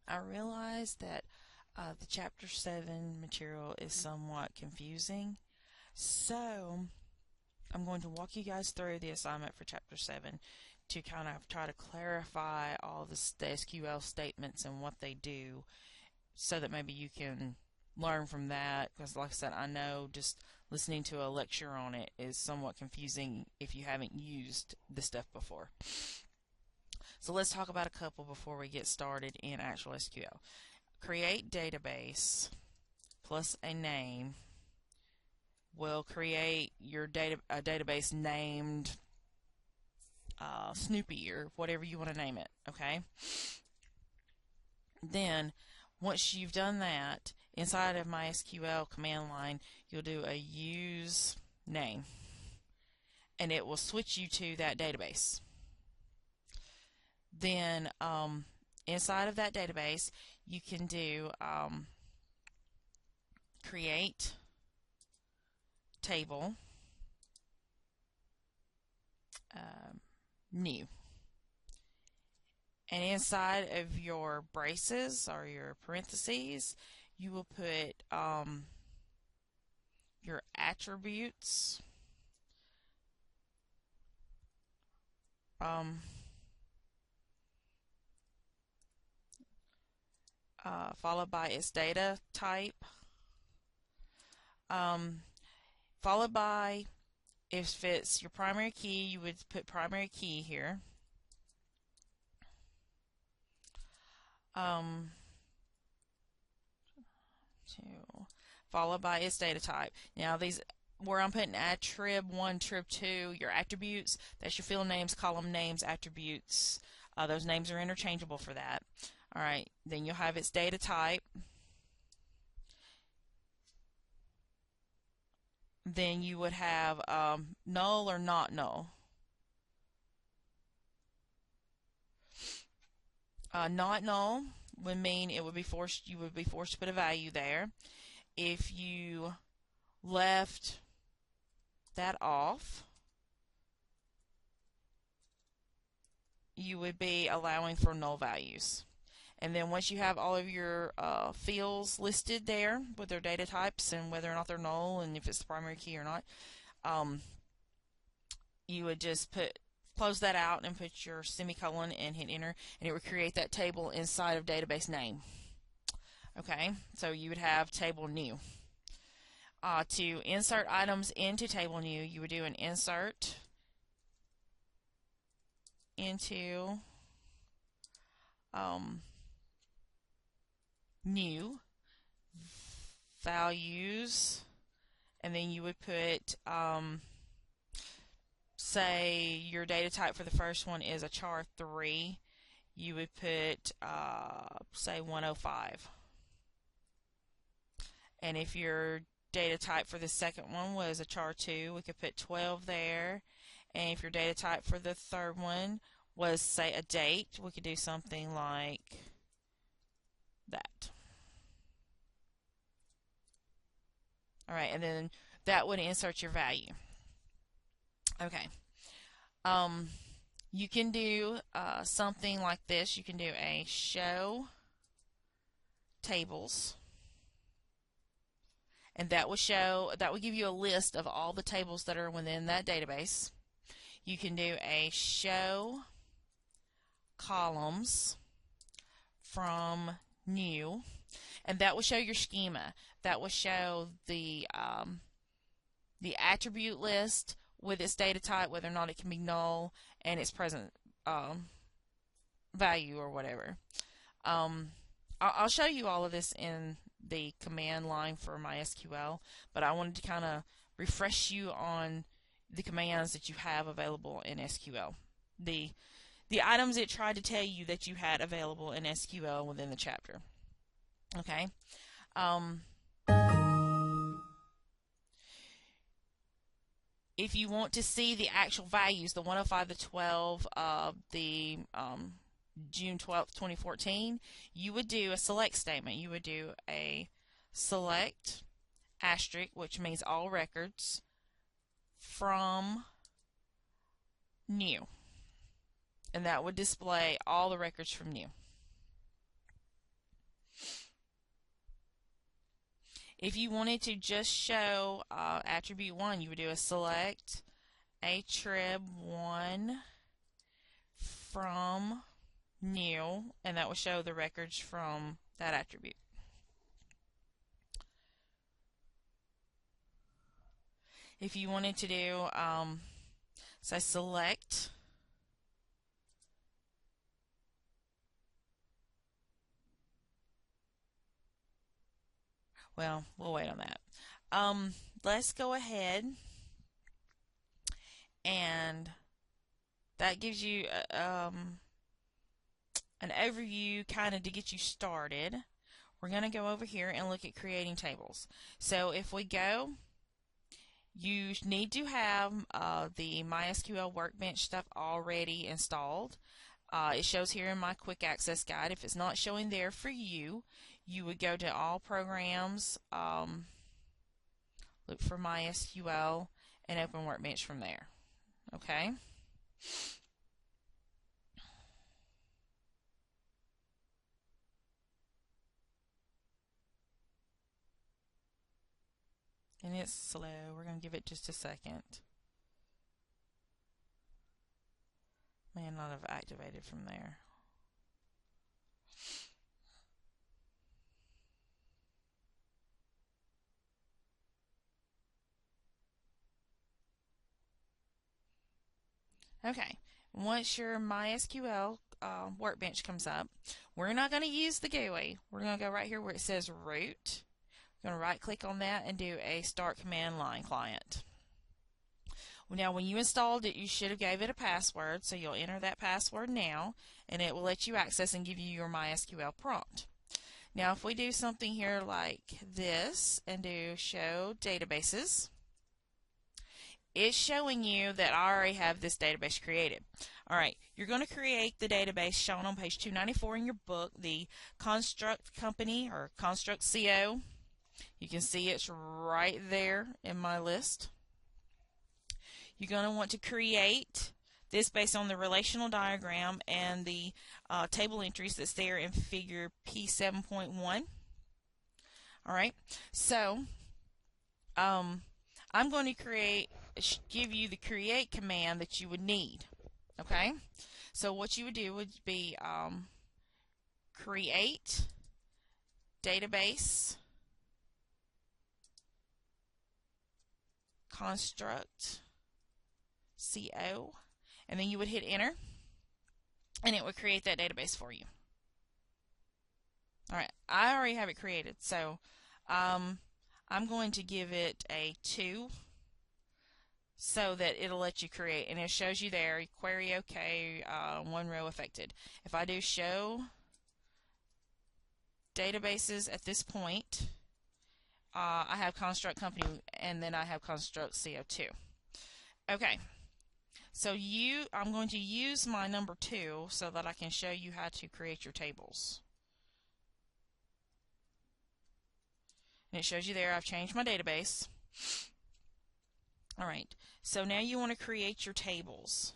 I realize that the Chapter 7 material is somewhat confusing, so I'm going to walk you guys through the assignment for Chapter 7 to kind of try to clarify all the SQL statements and what they do so that maybe you can learn from that, because like I said, I know just listening to a lecture on it is somewhat confusing if you haven't used this stuff before. So let's talk about a couple before we get started in actual SQL. Create database plus a name will create your database named Snoopy or whatever you want to name it, okay? Then once you've done that, inside of MySQL command line, you'll do a use name, and it will switch you to that database. Then inside of that database, you can do create table new. And inside of your braces or your parentheses, you will put your attributes, followed by its data type, followed by, if it's your primary key, you would put primary key here. Followed by its data type. Now these, where I'm putting attrib1, trib2, your attributes, that's your field names, column names, attributes. Those names are interchangeable for that. Alright, then you'll have its data type. Then you would have null or not null. Not null would mean it would be forced. You would be forced to put a value there. If you left that off, you would be allowing for null values. And then once you have all of your fields listed there with their data types and whether or not they're null and if it's the primary key or not, you would just close that out and put your semicolon and hit enter, and it would create that table inside of database name. Okay, so you would have table new. To insert items into table new, you would do an insert into new values, and then you would put say your data type for the first one is a char3, you would put say 105. And if your data type for the second one was a char2, we could put 12 there. And if your data type for the third one was, say, a date, we could do something like that. Alright, and then that would insert your value. Okay. You can do something like this. You can do a show tables, and that will give you a list of all the tables that are within that database. You can do a show columns from new, and that will show your schema. That will show the attribute list with its data type, whether or not it can be null, and its present value or whatever. I'll show you all of this in the command line for MySQL, but I wanted to kind of refresh you on the commands that you have available in SQL. The items it tried to tell you that you had available in SQL within the chapter. Okay. If you want to see the actual values, the 105, the 12, the June 12th, 2014, you would do a select statement. You would do a select asterisk, which means all records, from new. And that would display all the records from new. If you wanted to just show attribute 1, you would do a select attrib1 from new, and that will show the records from that attribute. If you wanted to do, say select well, we'll wait on that. Let's go ahead, and that gives you an overview kind of to get you started. We're going to go over here and look at creating tables. So if we go, you need to have the MySQL Workbench stuff already installed. It shows here in my quick access guide. If it's not showing there for you, you would go to all programs, look for MySQL, and open Workbench from there. Okay? And it's slow. We're going to give it just a second. May not have activated from there. Okay, once your MySQL Workbench comes up, we're not going to use the GUI. We're going to go right here where it says Root. We're going to right click on that and do a Start Command Line Client. Now when you installed it, you should have gave it a password, so you'll enter that password now, and it will let you access and give you your MySQL prompt. Now if we do something here like this and do Show Databases, it's showing you that I already have this database created. Alright, you're going to create the database shown on page 294 in your book, the Construct Company or Construct CO. You can see it's right there in my list. You're going to want to create this based on the relational diagram and the table entries that's there in figure P7.1. Alright, so I'm going to give you the create command that you would need. Okay, so what you would do would be create database construct CO, and then you would hit enter, and it would create that database for you. Alright, I already have it created, so I'm going to give it a 2 so that it'll let you create, and it shows you there query OK, 1 row affected. If I do show databases at this point, I have Construct Company, and then I have Construct CO2. Okay, so I'm going to use my number 2 so that I can show you how to create your tables. And it shows you there I've changed my database. Alright, so now you want to create your tables.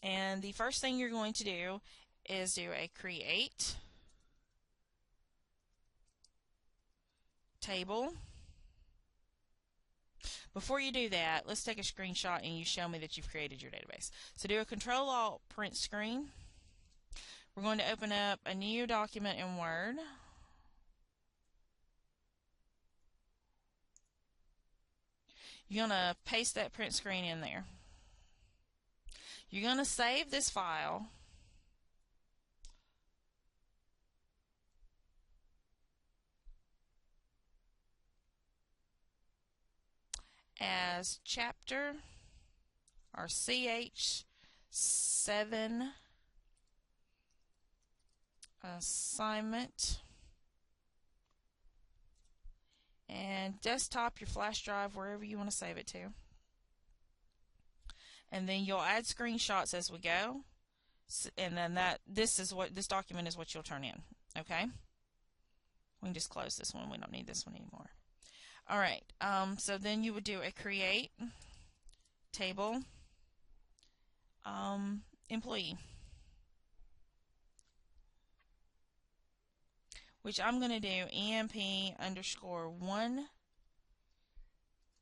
And the first thing you're going to do is do a create table. Before you do that, let's take a screenshot and you show me that you've created your database. So do a Control-Alt print screen. We're going to open up a new document in Word. You're going to paste that print screen in there. You're going to save this file. As chapter or ch7 assignment, and desktop, your flash drive, wherever you want to save it to. And then you'll add screenshots as we go, and then this document is what you'll turn in. Okay, we can just close this one. We don't need this one anymore. Alright, so then you would do a create table employee. which I'm going to do emp_1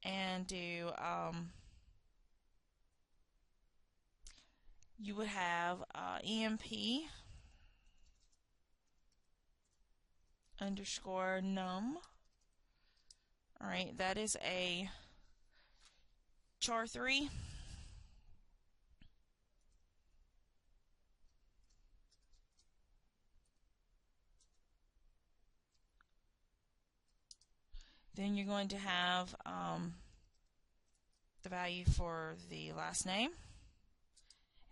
and do, you would have emp_num. Alright, that is a char3. Then you're going to have the value for the last name,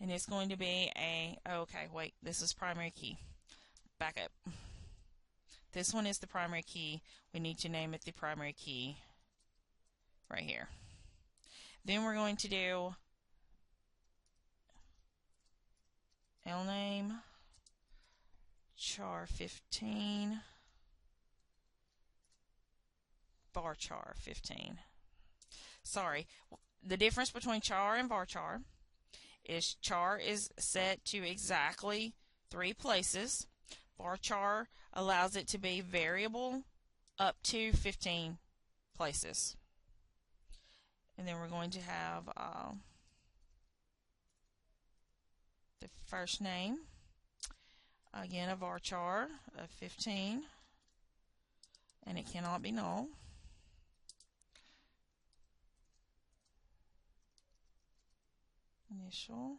and it's going to be a, okay, wait, this is primary key. Back up. This one is the primary key. We need to name it the primary key right here. Then we're going to do lname char15 varchar 15. Sorry, the difference between char and varchar is char is set to exactly 3 places. Varchar allows it to be variable up to 15 places. And then we're going to have the first name, again a varchar of 15, and it cannot be null. Initial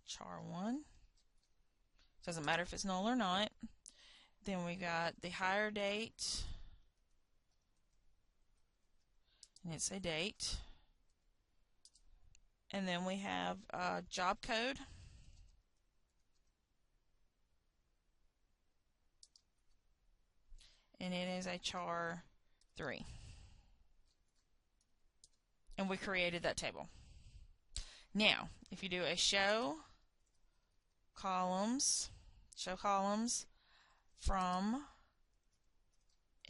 char1, doesn't matter if it's null or not. Then we got the hire date, and it's a date. And then we have job code, and it is a char3. And we created that table. Now, if you do a show columns from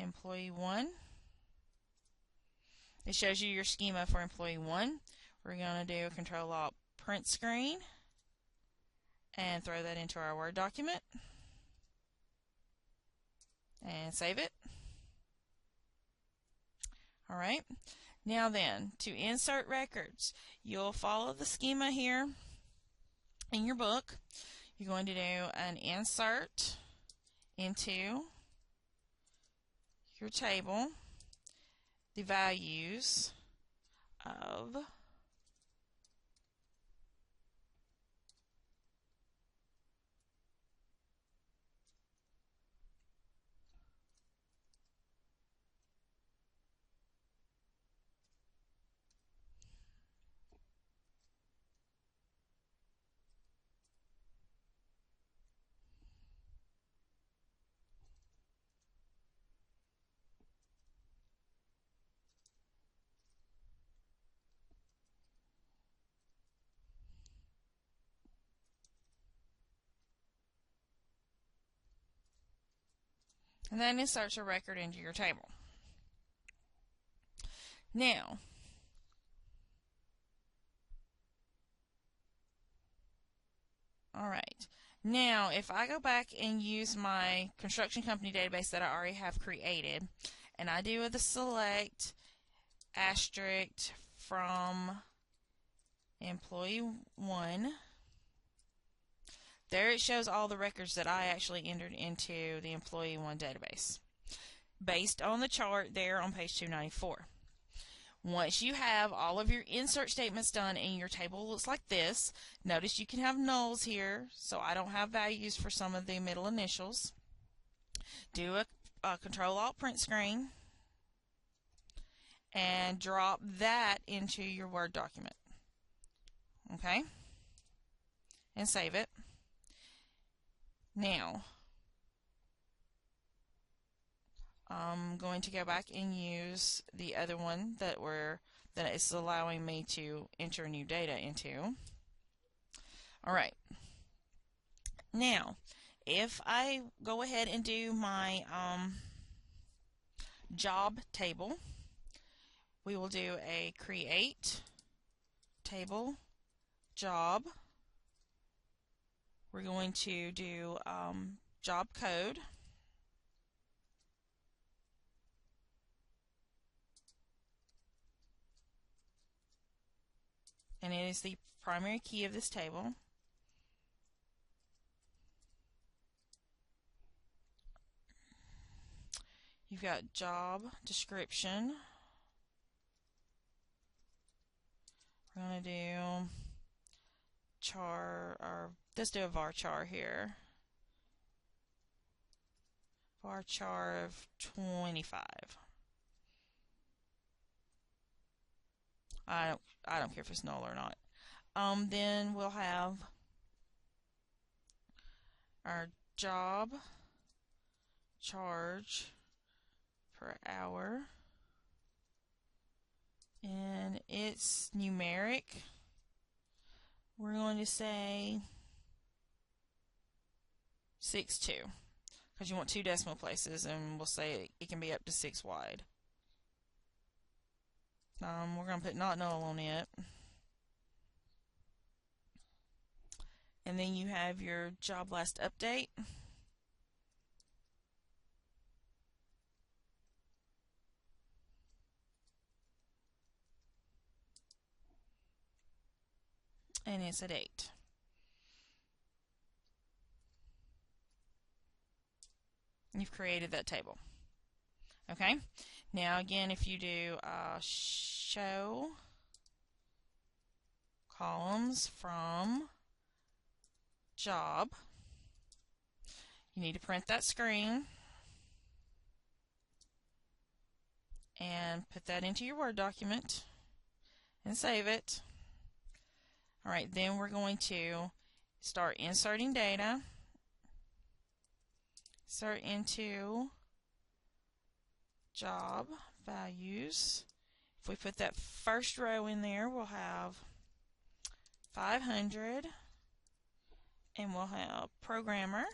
employee 1, it shows you your schema for employee 1. We're going to do a Control-Alt print screen and throw that into our Word document and save it. Alright, now then, to insert records, you'll follow the schema here in your book. You're going to do an insert into your table the values of and then inserts a record into your table. Now, alright, now if I go back and use my construction company database that I already have created, and I do the select asterisk from employee 1, there it shows all the records that I actually entered into the employee 1 database based on the chart there on page 294. Once you have all of your insert statements done and your table looks like this, notice you can have nulls here, so I don't have values for some of the middle initials. Do a Control-Alt print screen and drop that into your Word document. Okay? And save it. Now, I'm going to go back and use the other one that is allowing me to enter new data into. Alright. Now, if I go ahead and do my job table, we will do a create table job. we're going to do job code. And it is the primary key of this table. You've got job description. We're going to do char, or let's do a varchar here. Varchar of 25. I don't care if it's null or not. Then we'll have our job charge per hour, and it's numeric. We're going to say 6.2 because you want 2 decimal places, and we'll say it can be up to 6 wide. We're going to put not null on it. And then you have your job last update. And it's at 8. You've created that table. Okay. Now again, if you do show columns from job, you need to print that screen and put that into your Word document and save it. Alright, then we're going to start inserting data. Insert into job values. If we put that first row in there, we'll have 500, and we'll have programmer,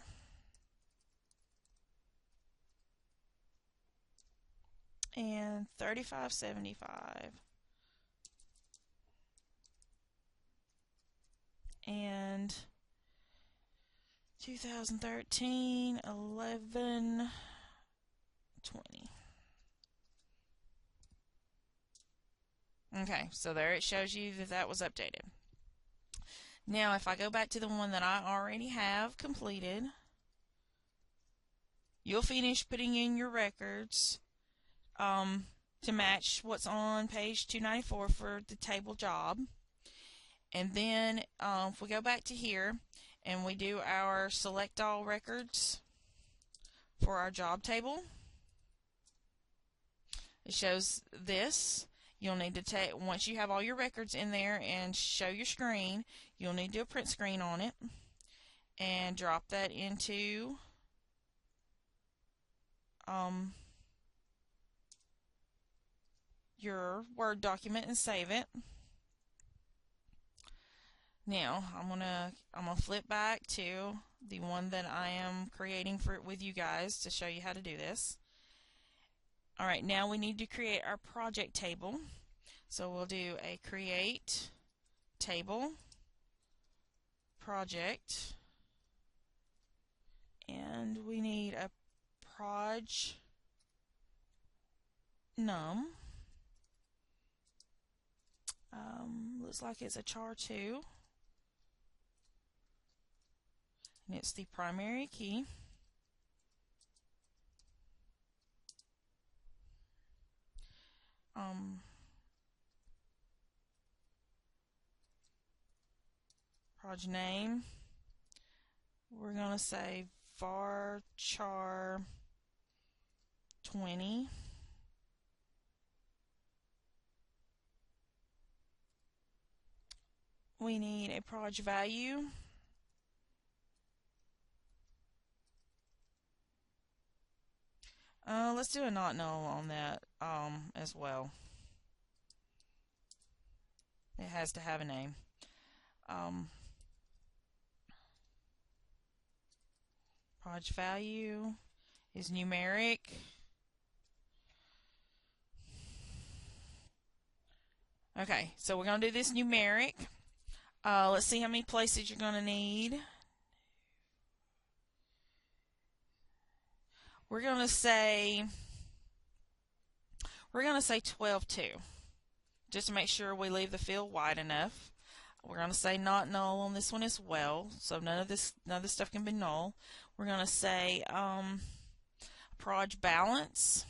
and 3575, and 2013 11 20. Okay, so there it shows you that that was updated. Now if I go back to the one that I already have completed, you'll finish putting in your records to match what's on page 294 for the table job. And then if we go back to here and we do our select all records for our job table, it shows this. You'll need to take, once you have all your records in there and show your screen, you'll need to do a print screen on it and drop that into your Word document and save it. Now I'm gonna flip back to the one that I am creating with you guys to show you how to do this. Alright, now we need to create our project table. So we'll do a create table project, and we need a proj num. Looks like it's a char2, and it's the primary key. Proj name, we're going to say varchar 20. We need a proj value. Let's do a not null on that as well. It has to have a name. Proj value is numeric. Okay, so we're going to do this numeric. Let's see how many places you're going to need. we're going to say 12.2, just to make sure we leave the field wide enough. We're going to say not null on this one as well, so none of this stuff can be null. We're going to say proj balance.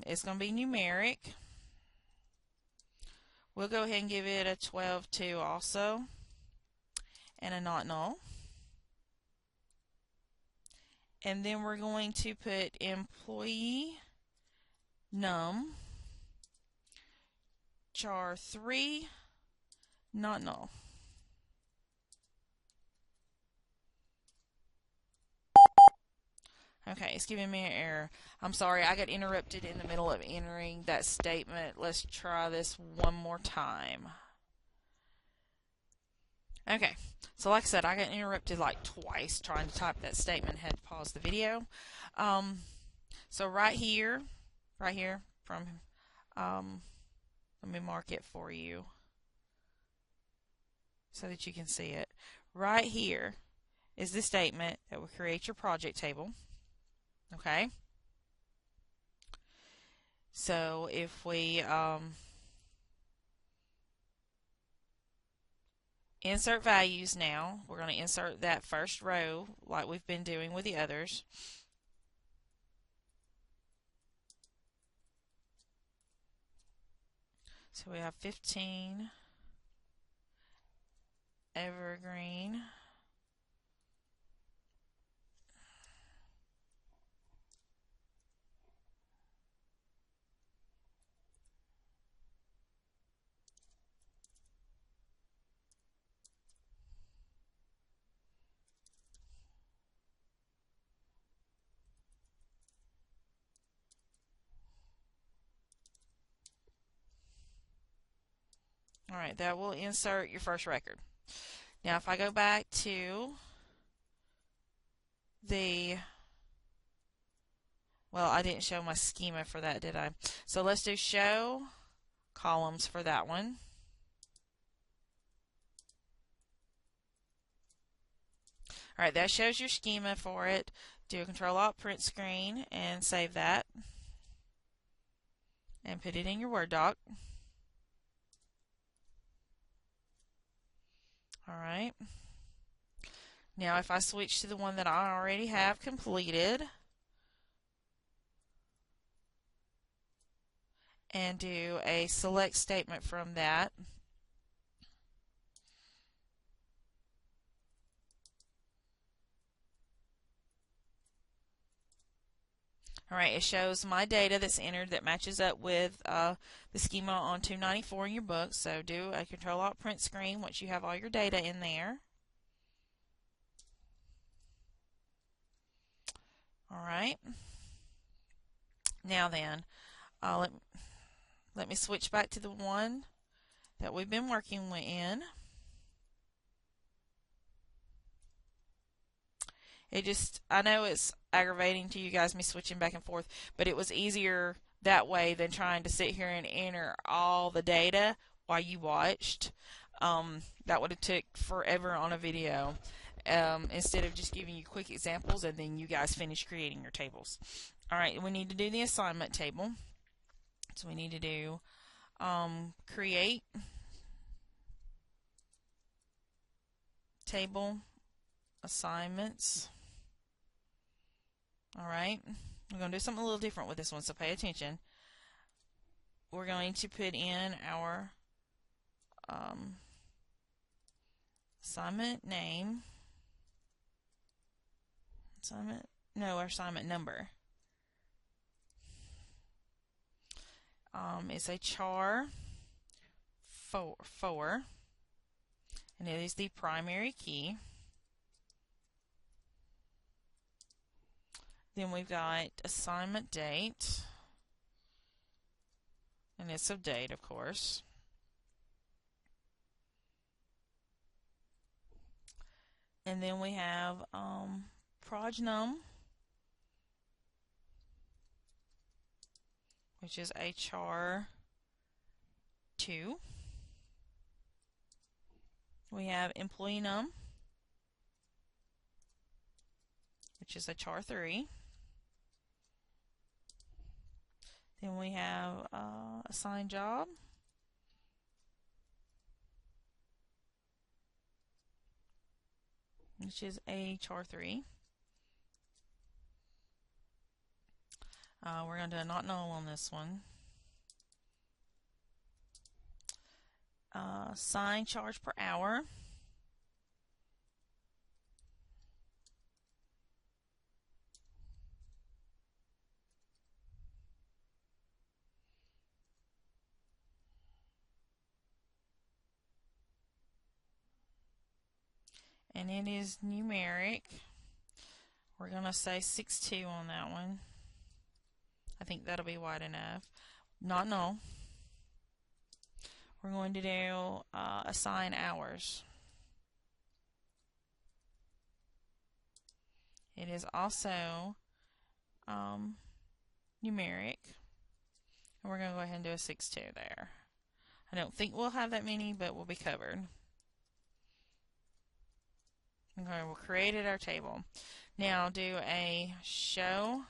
It's going to be numeric. We'll go ahead and give it a 12.2 also, and a not null. And then we're going to put employee num char3 not null. Okay, it's giving me an error. I'm sorry, I got interrupted in the middle of entering that statement. Let's try this one more time. Okay, so like I said, I got interrupted like twice trying to type that statement. Had to pause the video. So right here, from, let me mark it for you so that you can see it. Right here is the statement that will create your project table. Okay, so if we insert values now, we're going to insert that first row like we've been doing with the others. So we have 15 evergreen. Alright, that will insert your first record. Now if I go back to the, well, I didn't show my schema for that, did I? So let's do show columns for that one. Alright, that shows your schema for it. Do a Control-Alt print screen and save that. And put it in your Word doc. Alright. Now if I switch to the one that I already have completed and do a select statement from that, alright, it shows my data that's entered that matches up with the schema on 294 in your book. So do a Control-Alt print screen once you have all your data in there. Alright. Now then, let me switch back to the one that we've been working in. I know it's aggravating to you guys, me switching back and forth, but it was easier that way than trying to sit here and enter all the data while you watched. That would have took forever on a video, instead of just giving you quick examples and then you guys finish creating your tables. Alright, we need to do the assignment table. So we need to do create table assignments. Alright, we're going to do something a little different with this one, so pay attention. We're going to put in our assignment name, our assignment number. It's a char 4, and it is the primary key. Then we've got assignment date, and it's a date, of course. And then we have projnum, which is a char 2. We have employee num, which is a char3. Then we have assign job, which is a char3. We're going to do a not null on this one. Assign charge per hour. And it is numeric. We're going to say 6.2 on that one. I think that'll be wide enough. Not null. We're going to do assign hours. It is also numeric. And we're going to go ahead and do a 6.2 there. I don't think we'll have that many, but we'll be covered. Okay, we'll create our table. Now do a show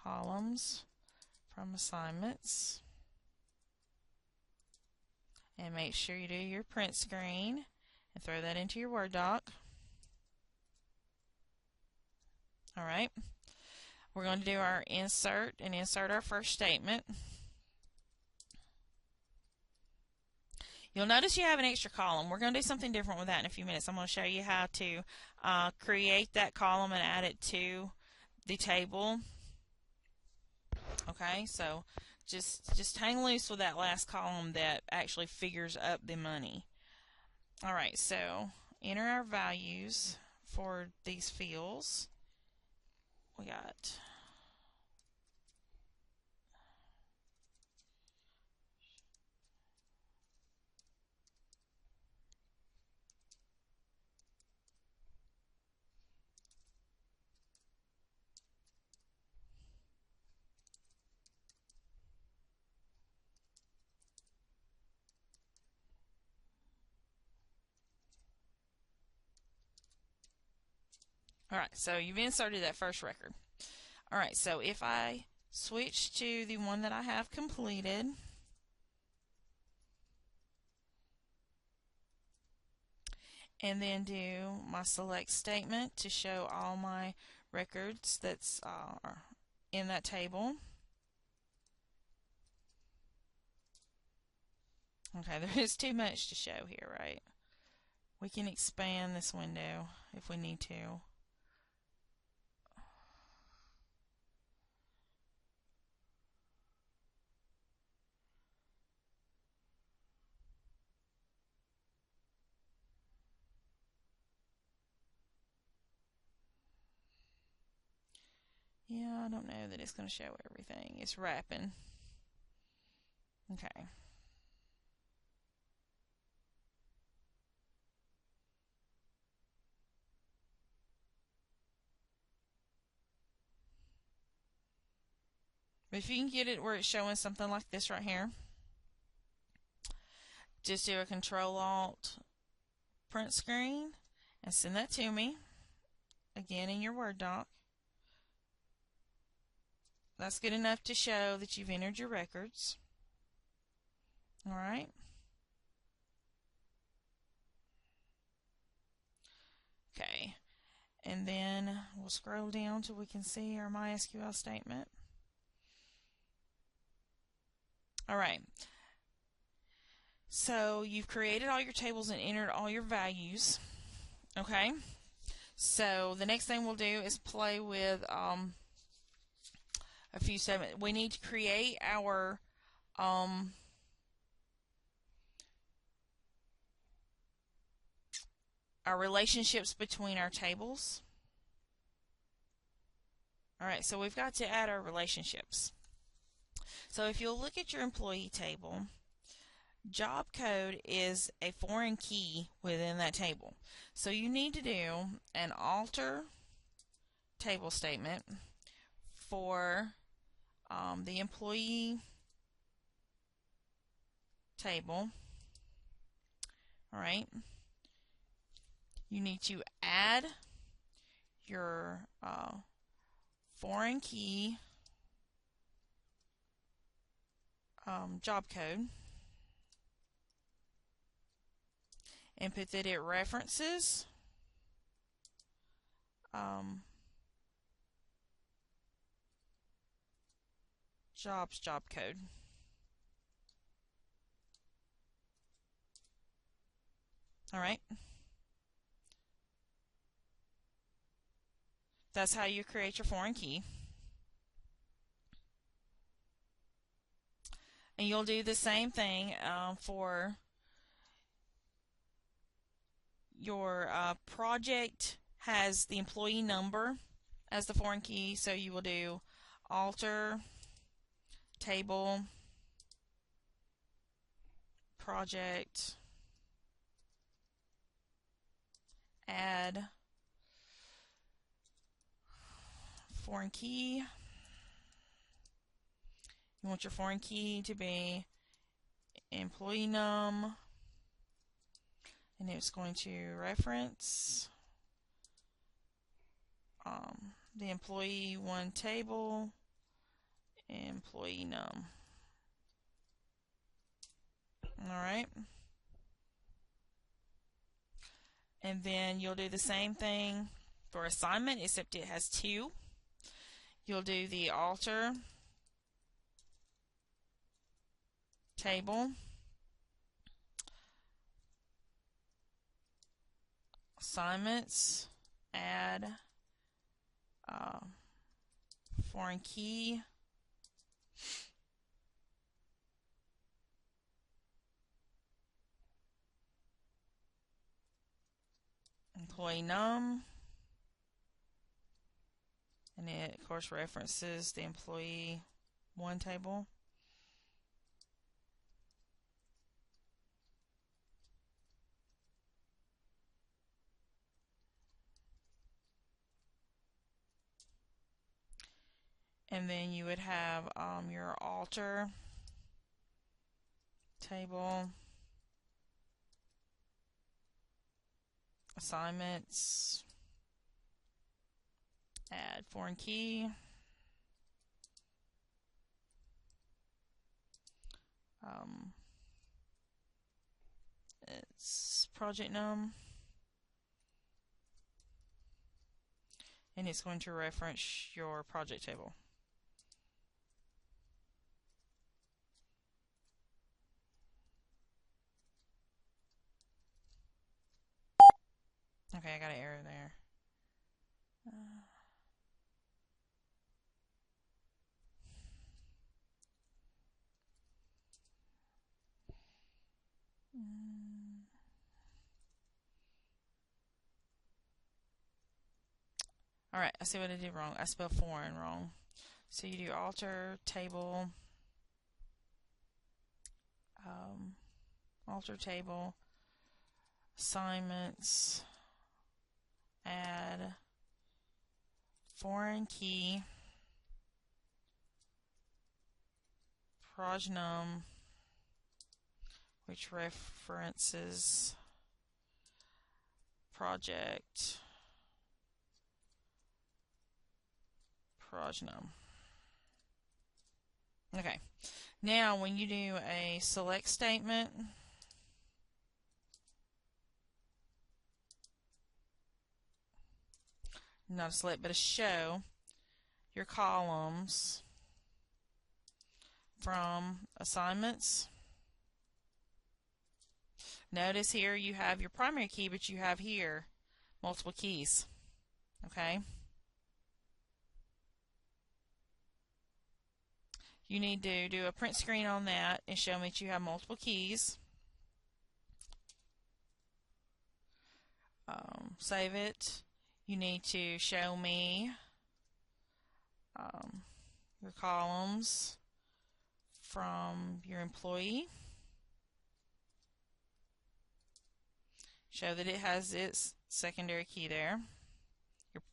columns from assignments, and make sure you do your print screen and throw that into your Word doc. Alright, we're going to do our insert and insert our first statement. You'll notice you have an extra column. We're going to do something different with that in a few minutes. I'm going to show you how to create that column and add it to the table. Okay, so just hang loose with that last column that actually figures up the money. Alright, so enter our values for these fields. We got Alright, so you've inserted that first record. Alright, so if I switch to the one that I have completed, and then do my select statement to show all my records that's in that table. Okay, there is too much to show here, right? We can expand this window if we need to. Yeah, I don't know that it's going to show everything. It's wrapping. Okay. But if you can get it where it's showing something like this right here, just do a Control-Alt print screen and send that to me, again in your Word doc. That's good enough to show that you've entered your records. Alright. Okay. And then we'll scroll down till we can see our MySQL statement. Alright. So you've created all your tables and entered all your values. Okay. So the next thing we'll do is play with a few statements. We need to create our relationships between our tables. Alright, so we've got to add our relationships. So if you'll look at your employee table, job code is a foreign key within that table. So you need to do an alter table statement for the employee table. Alright. you need to add your foreign key job code and put that it references jobs job code. Alright. That's how you create your foreign key. And you'll do the same thing for your project has the employee number as the foreign key, so you will do alter table project add foreign key. You want your foreign key to be employee num, and it's going to reference the employee one table, employee num. Alright. And then you'll do the same thing for assignment, except it has two. You'll do the alter table assignments add foreign key employee num, and it of course references the employee one table. And then you would have your alter table assignments add foreign key it's project num, and it's going to reference your project table. Okay, I got an error there. Alright, I see what I did wrong. I spelled foreign wrong. So you do alter table, assignments, add foreign key, prognum, which references project prognum. Okay, now when you do a select statement, not a select but a show your columns from assignments. Notice here you have your primary key, but you have here multiple keys. Okay. You need to do a print screen on that and show me that you have multiple keys. Save it. You need to show me your columns from your employee. Show that it has its secondary key there,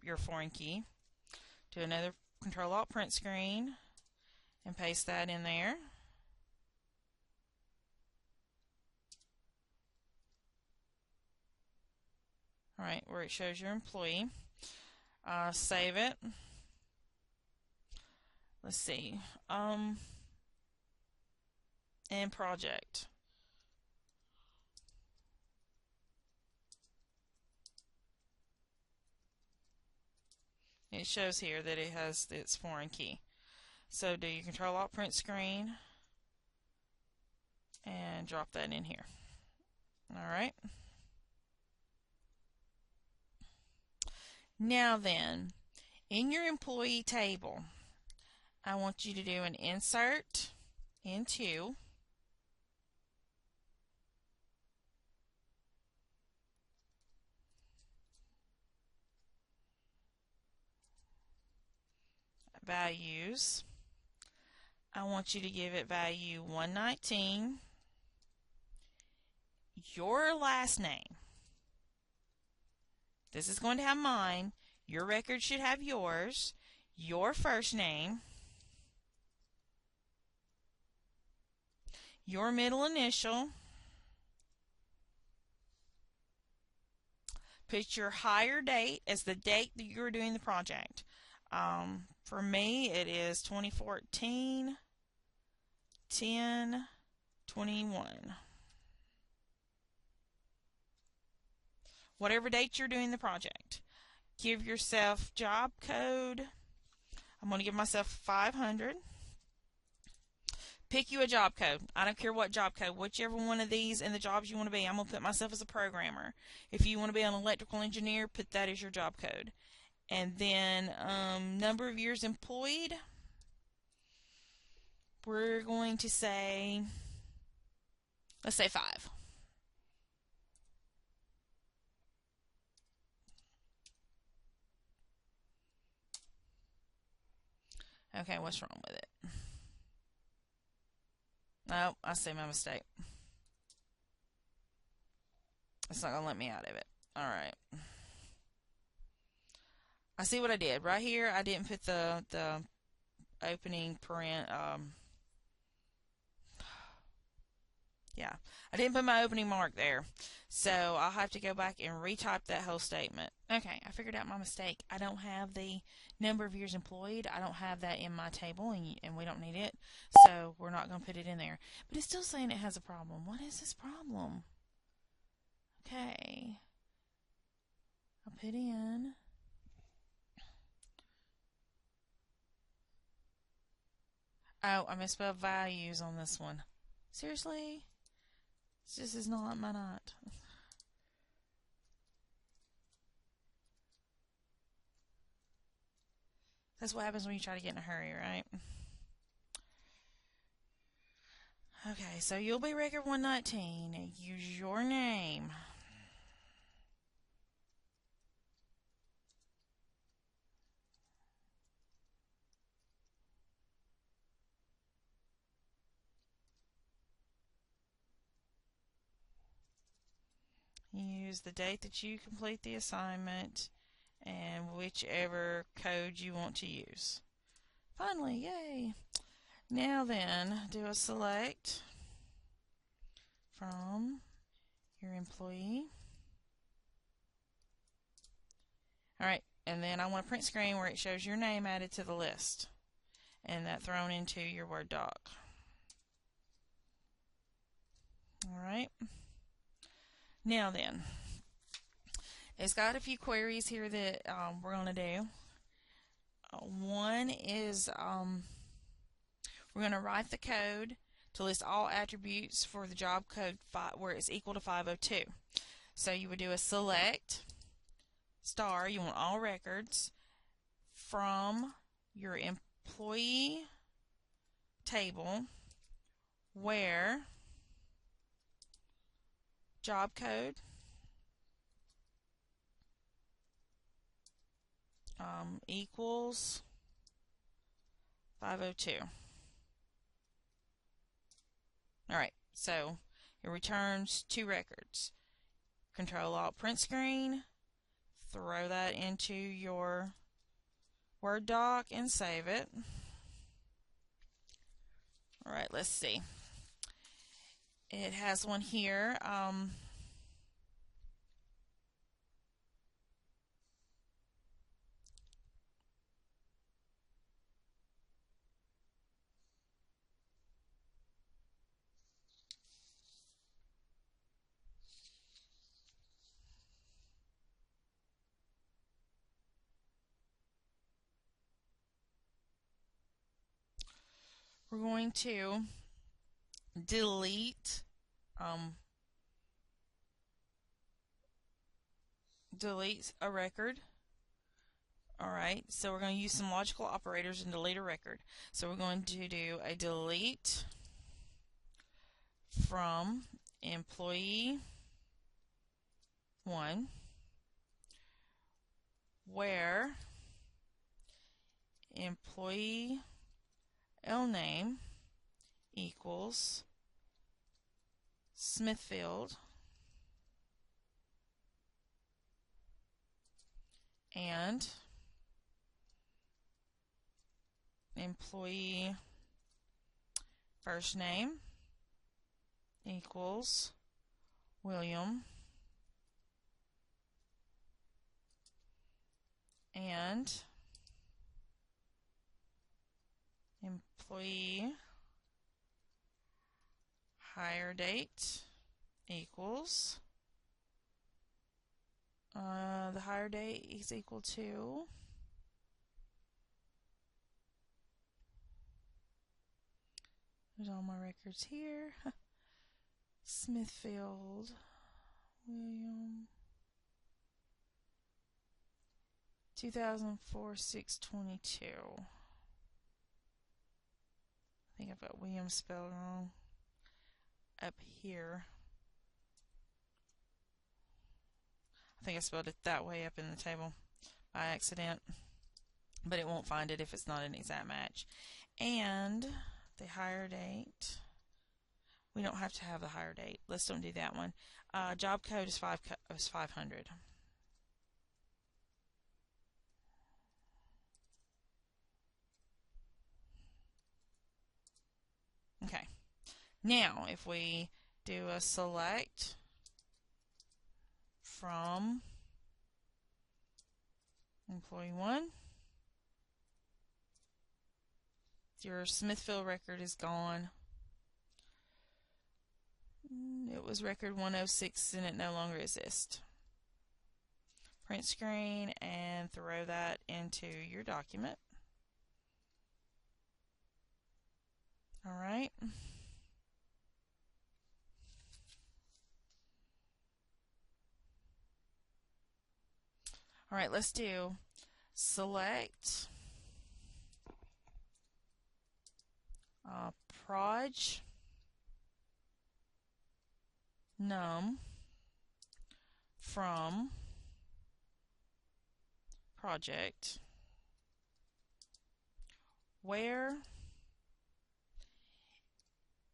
your foreign key. Do another Control-Alt-Print screen and paste that in there. Alright, where it shows your employee. Save it. Let's see. And project. It shows here that it has its foreign key. So do your Control-Alt print screen and drop that in here. Alright. Now then, in your employee table, I want you to do an insert into values. I want you to give it value 119, your last name. This is going to have mine. Your record should have yours, your first name, your middle initial, put your hire date as the date that you're doing the project. For me, it is 2014 10/21. Whatever date you're doing the project. Give yourself job code. I'm going to give myself 500. Pick you a job code. I don't care what job code. Whichever one of these in the jobs you want to be. I'm going to put myself as a programmer. If you want to be an electrical engineer, put that as your job code. And then number of years employed. We're going to say, let's say 5. Okay, what's wrong with it? Oh, I see my mistake. It's not going to let me out of it. Alright. I see what I did. Right here, I didn't put the opening parent, yeah, I didn't put my opening mark there. So I'll have to go back and retype that whole statement. Okay, I figured out my mistake. I don't have the number of years employed. I don't have that in my table, and we don't need it. So we're not going to put it in there. But it's still saying it has a problem. What is this problem? Okay. I'll put in. Oh, I misspelled values on this one. Seriously? This is not my night. That's what happens when you try to get in a hurry, right? Okay, so you'll be record 119. Use your name. Use the date that you complete the assignment and whichever code you want to use. Finally, yay! Now then, do a select from your employee. Alright, and then I want a print screen where it shows your name added to the list and that thrown into your Word doc. Alright. Now then, it's got a few queries here that we're going to do. One is we're going to write the code to list all attributes for the job code where it's equal to 502. So you would do a select star, you want all records from your employee table where job code equals 502. Alright, so it returns 2 records. Control-Alt print screen, throw that into your Word doc and save it. Alright, let's see. It has one here. we're going to delete a record. Alright, so we're going to use some logical operators and delete a record. So we're going to do a delete from employee 1 where employee name equals Smithfield and employee first name equals William and employee hire date equals the hire date is equal to there's all my records here. Smithfield William 2004 6/22. I think I've got William spelled wrong up here. I think I spelled it that way up in the table by accident, but it won't find it if it's not an exact match. And the hire date, we don't have to have the hire date. Let's don't do that one. Job code is 500. Okay. Now, if we do a select from employee 1, your Smithfield record is gone. It was record 106 and it no longer exists. Print screen and throw that into your document. Alright. Alright, let's do select proj num from project where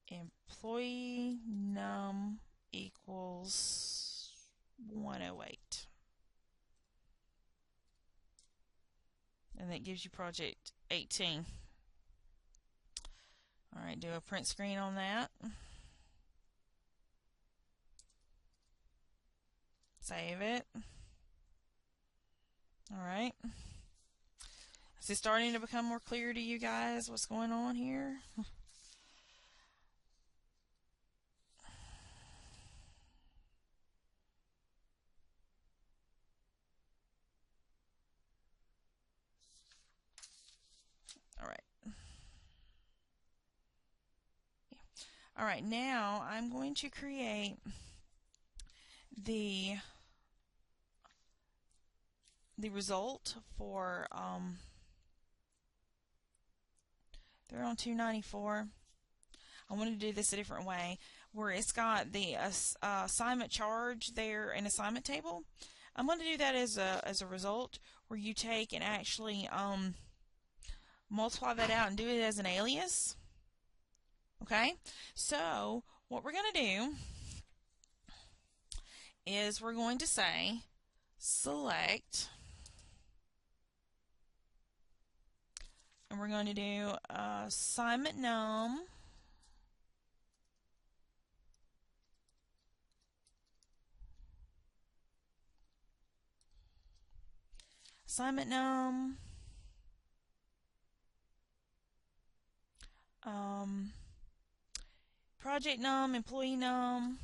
employee num equals 108. And that gives you project 18. Alright, do a print screen on that. Save it. Alright. Is it starting to become more clear to you guys what's going on here? Alright. Alright, now I'm going to create the result for they're on 294. I want to do this a different way where it's got the assignment charge there in assignment table. I'm going to do that as a result where you take and actually multiply that out and do it as an alias. Okay, so what we're going to do is we're going to say select, and we're going to do assignment num project num, employee num,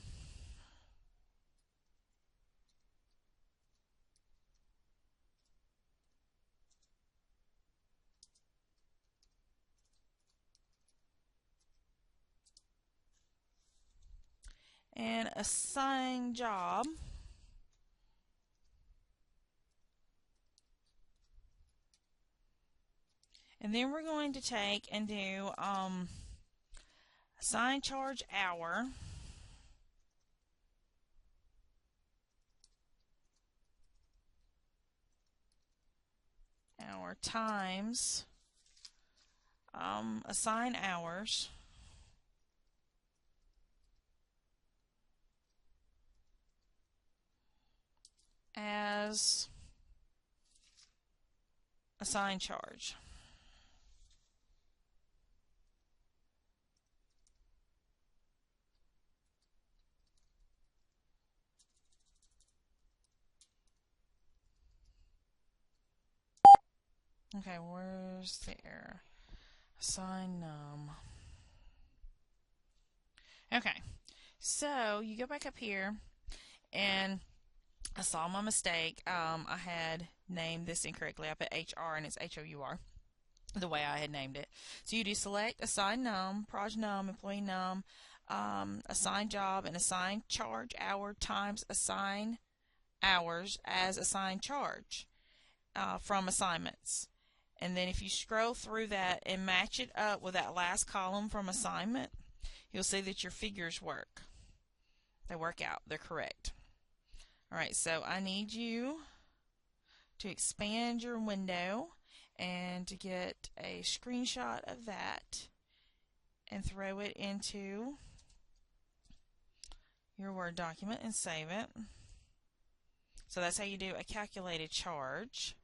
assign job. And then we're going to take and do assign charge hour. Hour times assign hours as assign charge. Okay, where's the error? Assign num. Okay, so you go back up here, and I saw my mistake. I had named this incorrectly. I put HR and it's HOUR, the way I had named it. So you do select assign num, proj num, employee num, assign job, and assign charge hour times assign hours as assign charge from assignments. And then if you scroll through that and match it up with that last column from assignment, you'll see that your figures work. They work out. They're correct. Alright, so I need you to expand your window and to get a screenshot of that and throw it into your Word document and save it. So that's how you do a calculated charge.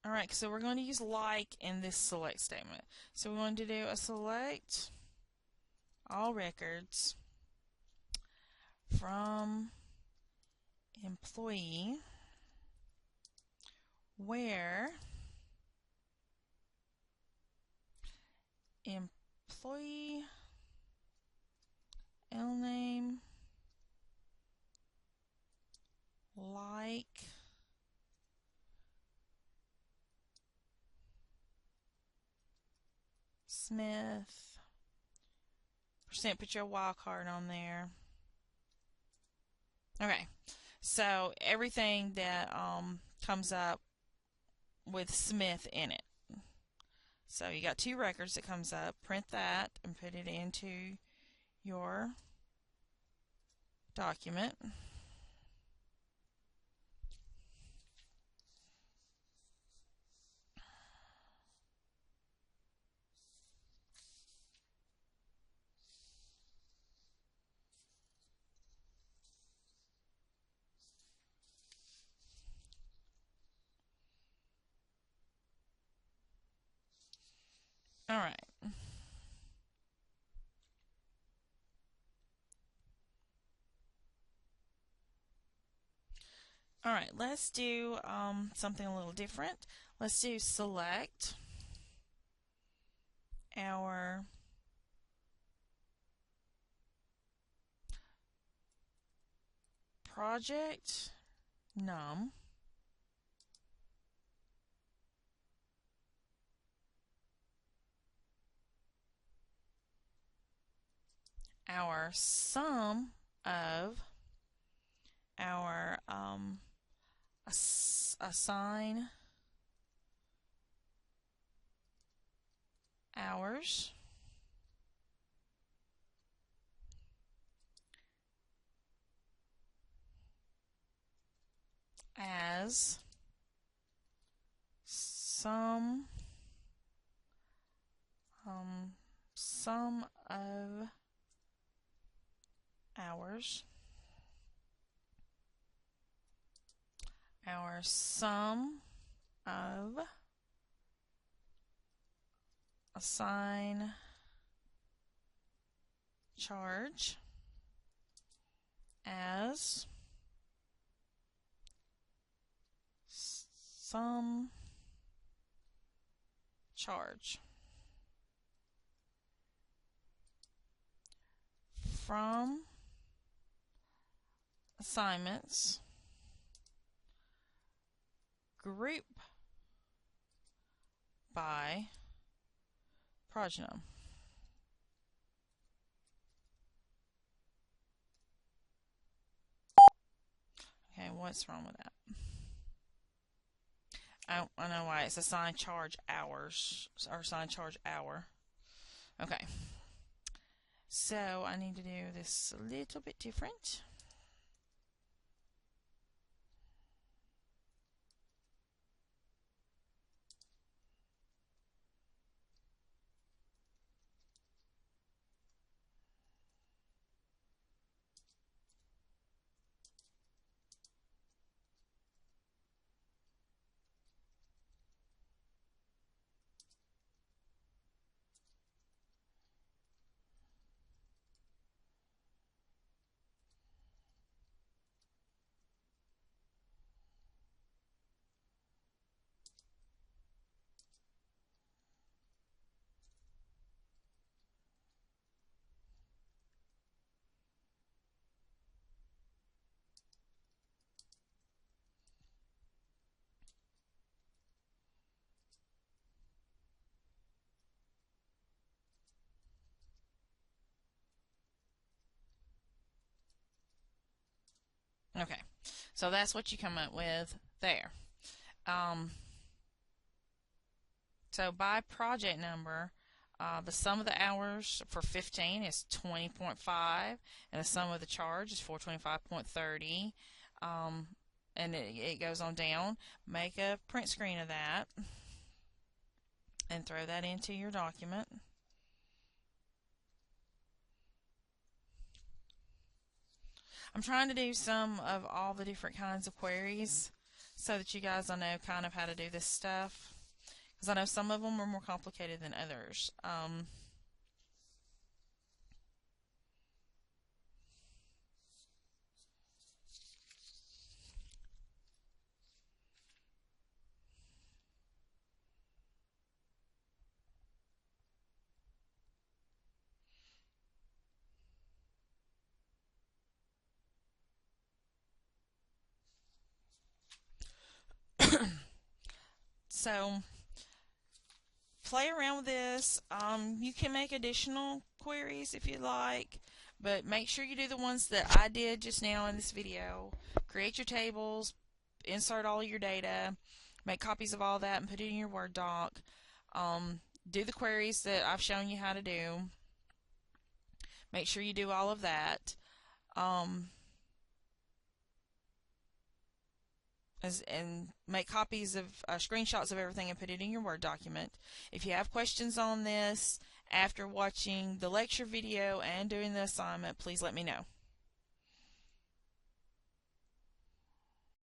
Alright, so we're going to use like in this select statement. So we're going to do a select all records from employee where employee L name like Smith %, put your wildcard on there. Okay, so everything that comes up with Smith in it. So you got two records that comes up. Print that and put it into your document. All right. All right, let's do something a little different. Let's do select our project num our sum of our assign hours as sum of hours, our sum of assign charge as sum charge from assignments group by proj num. What's wrong with that? I know why. It's assign charge hours, or assign charge hour. Okay. So I need to do this a little bit different. Okay, so that's what you come up with there. So by project number, the sum of the hours for 15 is 20.5, and the sum of the charge is 425.30. And it goes on down. Make a print screen of that and throw that into your document. I'm trying to do some of all the different kinds of queries so that you guys will know kind of how to do this stuff, because I know some of them are more complicated than others. So play around with this. You can make additional queries if you like, but make sure you do the ones that I did just now in this video. Create your tables, insert all your data, make copies of all that and put it in your Word doc. Do the queries that I've shown you how to do. Make sure you do all of that. And make copies of screenshots of everything and put it in your Word document. If you have questions on this after watching the lecture video and doing the assignment, please let me know.